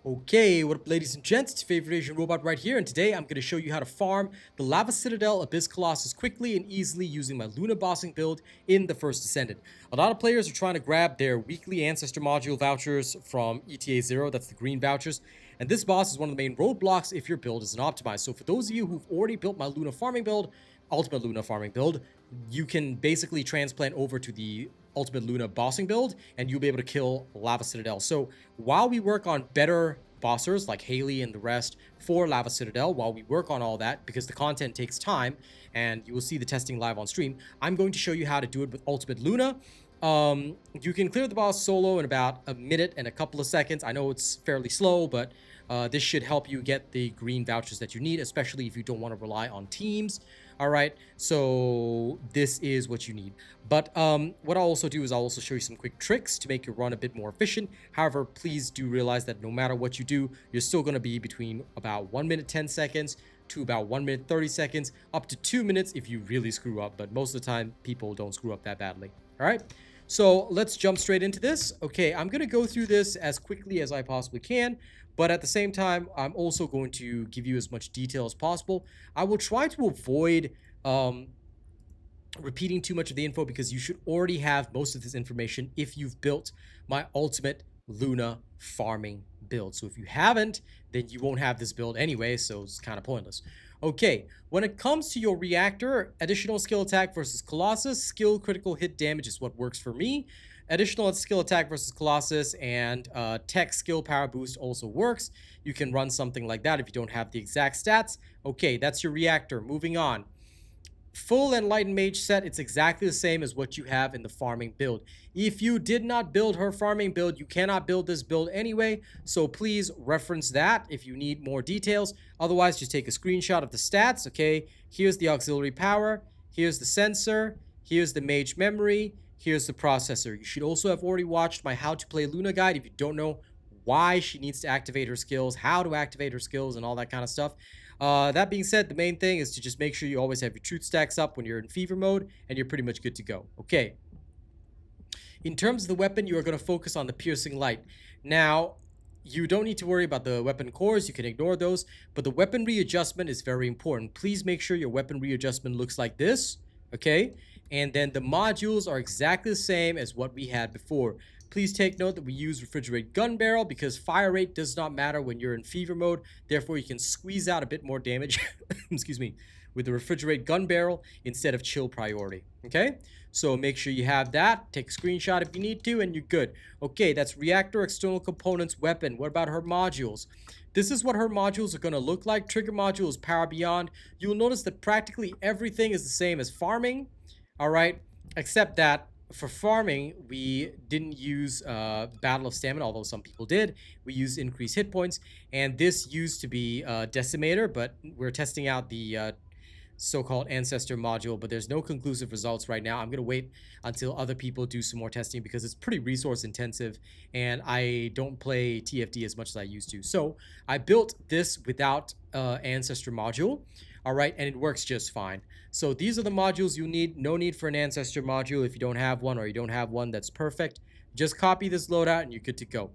Okay, what up ladies and gents, it's your favorite Asian robot right here, and today I'm going to show you how to farm the Lava Citadel Abyss Colossus quickly and easily using my Luna bossing build in the first Descendant. A lot of players are trying to grab their weekly Ancestor Module Vouchers from ETA 0, that's the green vouchers, and this boss is one of the main roadblocks if your build isn't optimized. So for those of you who've already built my Luna farming build, Ultimate Luna farming build, you can basically transplant over to the Ultimate Luna bossing build, and you'll be able to kill Lava Citadel. So while we work on better bossers like Haley and the rest for Lava Citadel, while we work on all that, because the content takes time, and you will see the testing live on stream, I'm going to show you how to do it with Ultimate Luna. You can clear the boss solo in about a minute and a couple of seconds. I know it's fairly slow, but this should help you get the green vouchers that you need, especially if you don't want to rely on teams. All right, so this is what you need. But what I'll also do is I'll also show you some quick tricks to make your run a bit more efficient. However, please do realize that no matter what you do, you're still going to be between about 1 minute 10 seconds to about 1 minute 30 seconds, up to 2 minutes if you really screw up. But most of the time, people don't screw up that badly. All right, so let's jump straight into this. Okay, I'm going to go through this as quickly as I possibly can, but at the same time, I'm also going to give you as much detail as possible. I will try to avoid repeating too much of the info because you should already have most of this information if you've built my ultimate Luna farming build. So if you haven't, then you won't have this build anyway, so it's kind of pointless. Okay, when it comes to your reactor, additional skill attack versus Colossus, skill critical hit damage is what works for me. Additional skill attack versus Colossus and tech skill power boost also works. You can run something like that if you don't have the exact stats. Okay, that's your reactor. Moving on. Full Enlightened Mage set, it's exactly the same as what you have in the farming build. If you did not build her farming build, you cannot build this build anyway, so please reference that if you need more details. Otherwise, just take a screenshot of the stats, okay? Here's the auxiliary power, here's the sensor, here's the mage memory, here's the processor. You should also have already watched my How to Play Luna guide if you don't know why she needs to activate her skills, how to activate her skills, and all that kind of stuff. That being said, the main thing is to just make sure you always have your truth stacks up when you're in fever mode, and you're pretty much good to go. Okay. In terms of the weapon, you are going to focus on the piercing light. Now, you don't need to worry about the weapon cores. You can ignore those, but the weapon readjustment is very important. Please make sure your weapon readjustment looks like this, okay? And then the modules are exactly the same as what we had before. Please take note that we use refrigerate gun barrel because fire rate does not matter when you're in fever mode. Therefore, you can squeeze out a bit more damage, excuse me, with the refrigerate gun barrel instead of chill priority, okay? So make sure you have that. Take a screenshot if you need to, and you're good. Okay, that's reactor, external components, weapon. What about her modules? This is what her modules are going to look like. Trigger module is power beyond. You'll notice that practically everything is the same as farming, all right? Except that for farming, we didn't use Battle of Stamina, although some people did. We used increased hit points, and this used to be Decimator, but we're testing out the so-called Ancestor module, but there's no conclusive results right now. I'm going to wait until other people do some more testing because it's pretty resource intensive, and I don't play TFD as much as I used to. So I built this without Ancestor module. All right, and it works just fine. So these are the modules you need. No need for an Ancestor module if you don't have one, or you don't have one that's perfect. Just copy this loadout and you're good to go.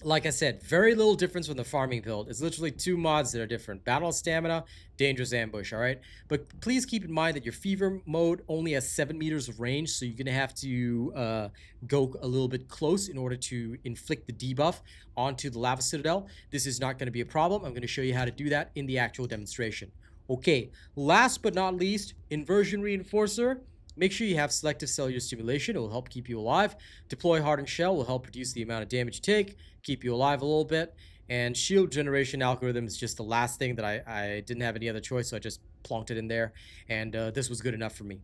Like I said, very little difference from the farming build. It's literally 2 mods that are different. Battle of Stamina, Dangerous Ambush, all right? But please keep in mind that your fever mode only has 7 meters of range, so you're going to have to go a little bit close in order to inflict the debuff onto the Lava Citadel. This is not going to be a problem. I'm going to show you how to do that in the actual demonstration. Okay, last but not least, Inversion Reinforcer. Make sure you have selective cellular stimulation. It will help keep you alive. Deploy hardened shell will help reduce the amount of damage you take, keep you alive a little bit. And shield generation algorithm is just the last thing that I didn't have any other choice, so I just plonked it in there. And this was good enough for me.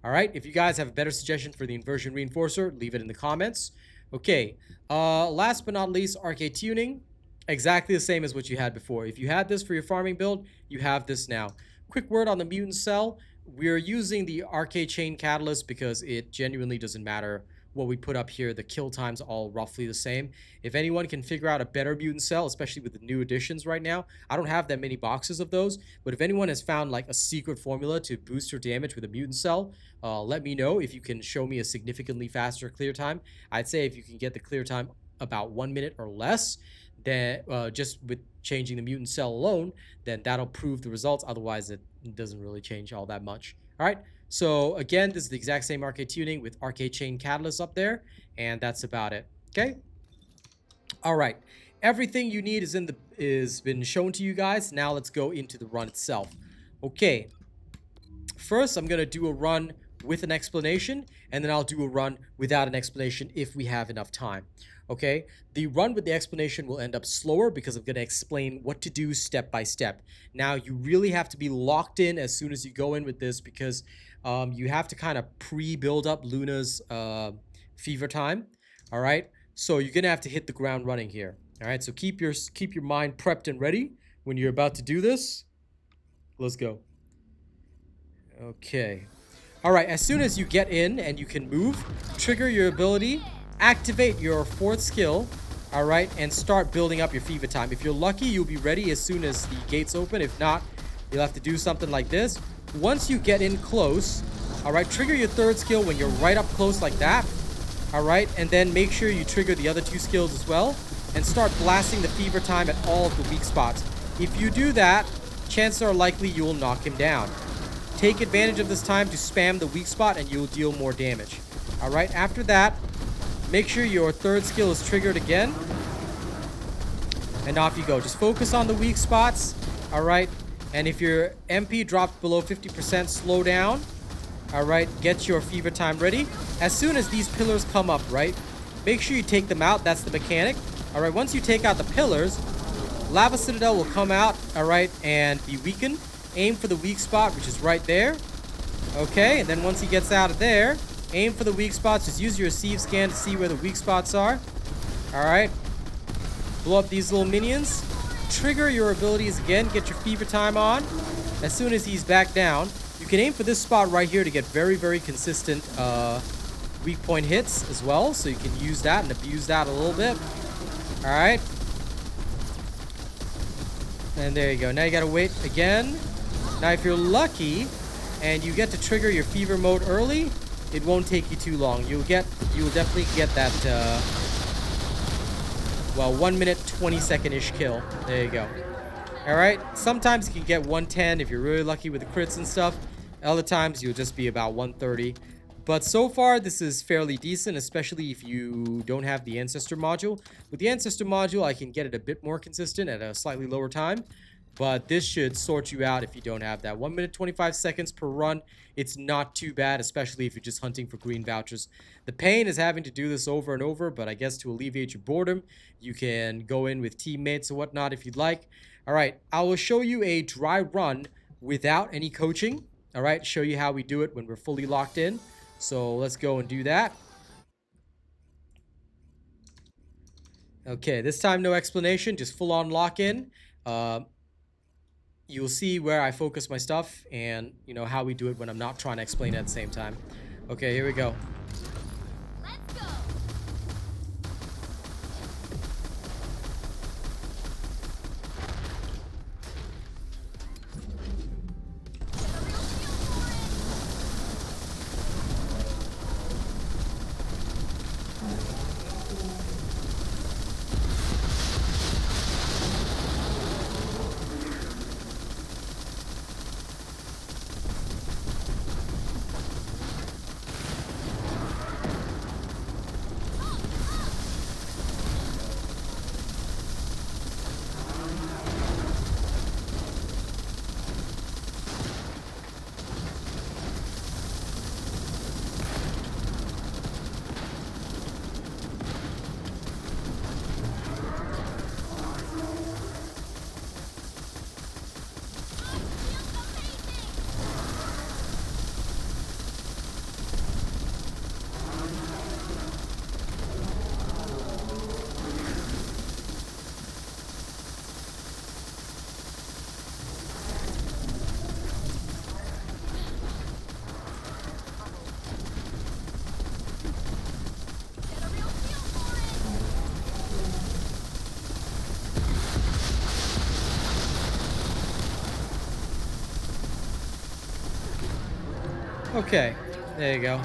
All right, if you guys have a better suggestion for the Inversion Reinforcer, leave it in the comments. Okay, last but not least, Arche-Tuning. Exactly the same as what you had before. If you had this for your farming build, you have this now. Quick word on the mutant cell. We're using the Arche Chain Catalyst because it genuinely doesn't matter what we put up here. The kill times are all roughly the same. If anyone can figure out a better mutant cell, especially with the new additions right now, I don't have that many boxes of those, but if anyone has found like a secret formula to boost her damage with a mutant cell, let me know. If you can show me a significantly faster clear time, I'd say if you can get the clear time about 1 minute or less, then just with changing the mutant cell alone, then that'll prove the results. Otherwise, it doesn't really change all that much. All right. So again, this is the exact same Arche-Tuning with Arche-Chain Catalyst up there, and that's about it. Okay. All right. Everything you need is been shown to you guys. Now let's go into the run itself. Okay. First, I'm gonna do a run with an explanation, and then I'll do a run without an explanation if we have enough time. Okay, the run with the explanation will end up slower because I'm going to explain what to do step by step. Now, you really have to be locked in as soon as you go in with this because you have to kind of pre-build up Luna's fever time. All right, so you're going to have to hit the ground running here. All right, so keep your mind prepped and ready when you're about to do this. Let's go. Okay. All right, as soon as you get in and you can move, trigger your ability, activate your 4th skill, all right, and start building up your fever time. If you're lucky, you'll be ready as soon as the gates open. If not, you'll have to do something like this. Once you get in close, all right, trigger your 3rd skill when you're right up close like that, all right, and then make sure you trigger the other 2 skills as well and start blasting the fever time at all of the weak spots. If you do that, chances are likely you will knock him down. Take advantage of this time to spam the weak spot and you'll deal more damage. All right, after that, make sure your 3rd skill is triggered again. And off you go. Just focus on the weak spots. All right. And if your MP drops below 50%, slow down. All right. Get your fever time ready. As soon as these pillars come up, right, make sure you take them out. That's the mechanic. All right. Once you take out the pillars, Lava Citadel will come out, all right, and be weakened. Aim for the weak spot, which is right there. Okay. And then once he gets out of there, aim for the weak spots. Just use your receive scan to see where the weak spots are. All right. Blow up these little minions. Trigger your abilities again. Get your fever time on. As soon as he's back down, you can aim for this spot right here to get very, very consistent weak point hits as well. So you can use that and abuse that a little bit. All right. And there you go. Now you got to wait again. Now, if you're lucky and you get to trigger your fever mode early, it won't take you too long. You'll definitely get that, well, 1 minute, 20-second-ish kill. There you go. All right. Sometimes you can get 110 if you're really lucky with the crits and stuff. Other times you'll just be about 130. But so far, this is fairly decent, especially if you don't have the Ancestor Module. With the Ancestor Module, I can get it a bit more consistent at a slightly lower time. But this should sort you out if you don't have that. 1 minute, 25 seconds per run. It's not too bad, especially if you're just hunting for green vouchers. The pain is having to do this over and over, but I guess to alleviate your boredom, you can go in with teammates or whatnot if you'd like. All right, I will show you a dry run without any coaching. All right, show you how we do it when we're fully locked in. So let's go and do that. Okay, this time no explanation, just full on lock in. You'll see where I focus my stuff and, you know, how we do it when I'm not trying to explain it at the same time. Okay, here we go. Let's go. Okay, there you go.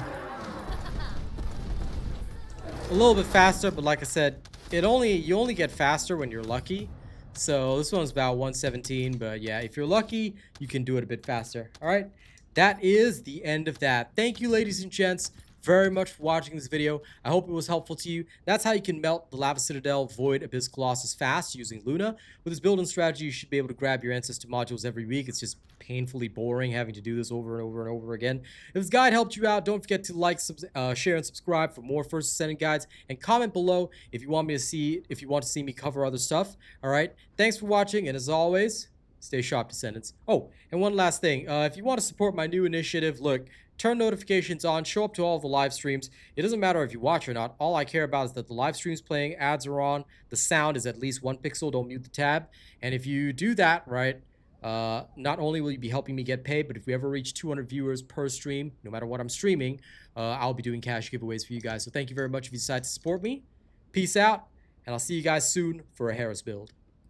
A little bit faster, but like I said, you only get faster when you're lucky. So this one's about 117, but yeah, if you're lucky, you can do it a bit faster. All right, that is the end of that. Thank you, ladies and gents, very much for watching this video. I hope it was helpful to you. That's how you can melt the Lava Citadel Void Abyss Colossus fast using Luna. With this building strategy, you should be able to grab your Ancestor modules every week. It's just painfully boring having to do this over and over and over again. If this guide helped you out, don't forget to like, share, and subscribe for more First Descendant guides, and comment below if you want to see me cover other stuff. All right, thanks for watching, and as always, stay sharp, Descendants. Oh, and one last thing, if you want to support my new initiative, look, turn notifications on, show up to all of the live streams. It doesn't matter if you watch or not. All I care about is that the live stream's playing, ads are on, the sound is at least 1 pixel, don't mute the tab. And if you do that, right, not only will you be helping me get paid, but if we ever reach 200 viewers per stream, no matter what I'm streaming, I'll be doing cash giveaways for you guys. So thank you very much if you decide to support me. Peace out, and I'll see you guys soon for a Harris build.